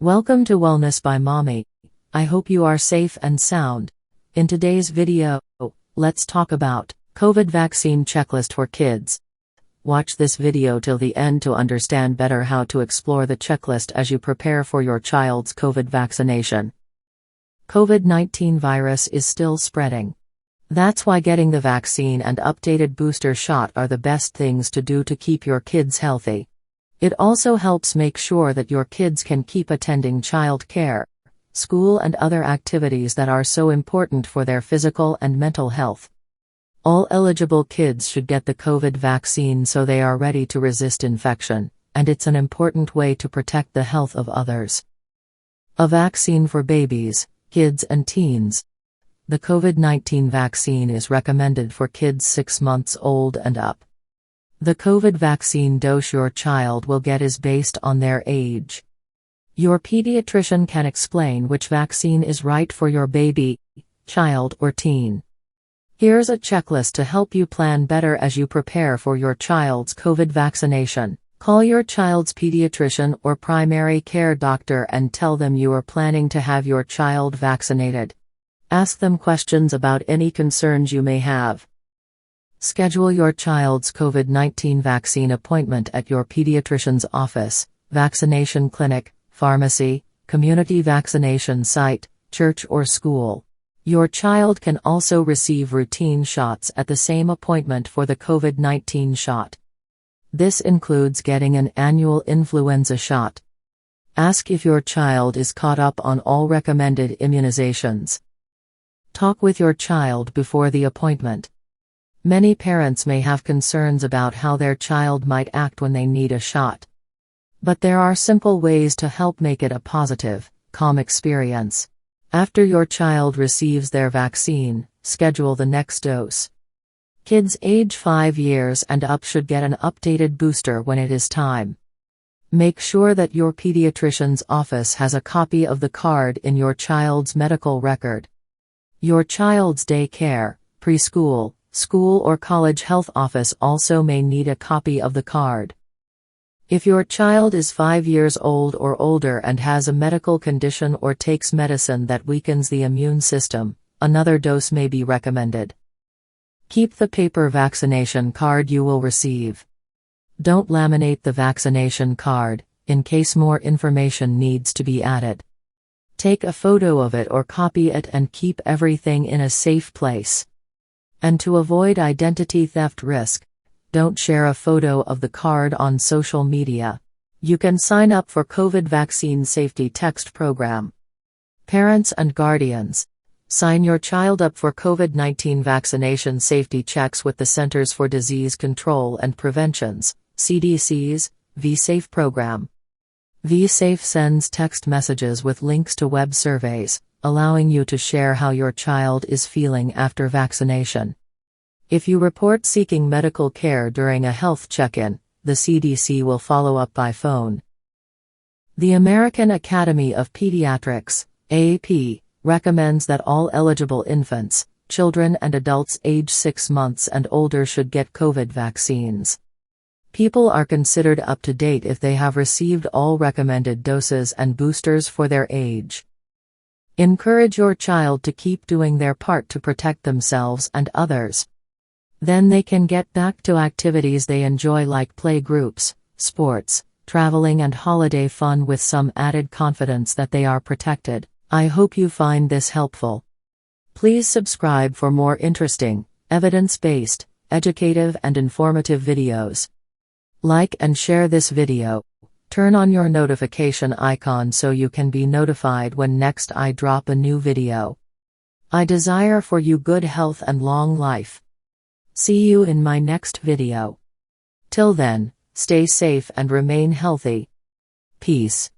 Welcome to Wellness by Mommy. I hope you are safe and sound. In today's video, let's talk about COVID vaccine checklist for kids. Watch this video till the end to understand better how to explore the checklist as you prepare for your child's COVID vaccination. COVID-19 virus is still spreading. That's why getting the vaccine and updated booster shot are the best things to do to keep your kids healthy. It also helps make sure that your kids can keep attending child care, school and other activities that are so important for their physical and mental health. All eligible kids should get the COVID vaccine so they are ready to resist infection, and it's an important way to protect the health of others. A vaccine for babies, kids and teens. The COVID-19 vaccine is recommended for kids 6 months old and up. The COVID vaccine dose your child will get is based on their age. Your pediatrician can explain which vaccine is right for your baby, child or teen. Here's a checklist to help you plan better as you prepare for your child's COVID vaccination. Call your child's pediatrician or primary care doctor and tell them you are planning to have your child vaccinated. Ask them questions about any concerns you may have. Schedule your child's COVID-19 vaccine appointment at your pediatrician's office, vaccination clinic, pharmacy, community vaccination site, church or school. Your child can also receive routine shots at the same appointment for the COVID-19 shot. This includes getting an annual influenza shot. Ask if your child is caught up on all recommended immunizations. Talk with your child before the appointment. Many parents may have concerns about how their child might act when they need a shot. But there are simple ways to help make it a positive, calm experience. After your child receives their vaccine, schedule the next dose. Kids age 5 years and up should get an updated booster when it is time. Make sure that your pediatrician's office has a copy of the card in your child's medical record. Your child's daycare, preschool, school or college health office also may need a copy of the card. If your child is 5 years old or older and has a medical condition or takes medicine that weakens the immune system, another dose may be recommended. Keep the paper vaccination card you will receive. Don't laminate the vaccination card, in case more information needs to be added. Take a photo of it or copy it and keep everything in a safe place. And to avoid identity theft risk, don't share a photo of the card on social media. You can sign up for COVID Vaccine Safety Text Program. Parents and guardians, sign your child up for COVID-19 vaccination safety checks with the Centers for Disease Control and Prevention's, CDC's, vSafe program. vSafe sends text messages with links to web surveys, allowing you to share how your child is feeling after vaccination. If you report seeking medical care during a health check-in, the CDC will follow up by phone. The American Academy of Pediatrics, AAP, recommends that all eligible infants, children and adults age 6 months and older should get COVID vaccines. People are considered up to date if they have received all recommended doses and boosters for their age. Encourage your child to keep doing their part to protect themselves and others. Then they can get back to activities they enjoy like play groups, sports, traveling and holiday fun with some added confidence that they are protected. I hope you find this helpful. Please subscribe for more interesting, evidence-based, educative and informative videos. Like and share this video. Turn on your notification icon so you can be notified when next I drop a new video. I desire for you good health and long life. See you in my next video. Till then, stay safe and remain healthy. Peace.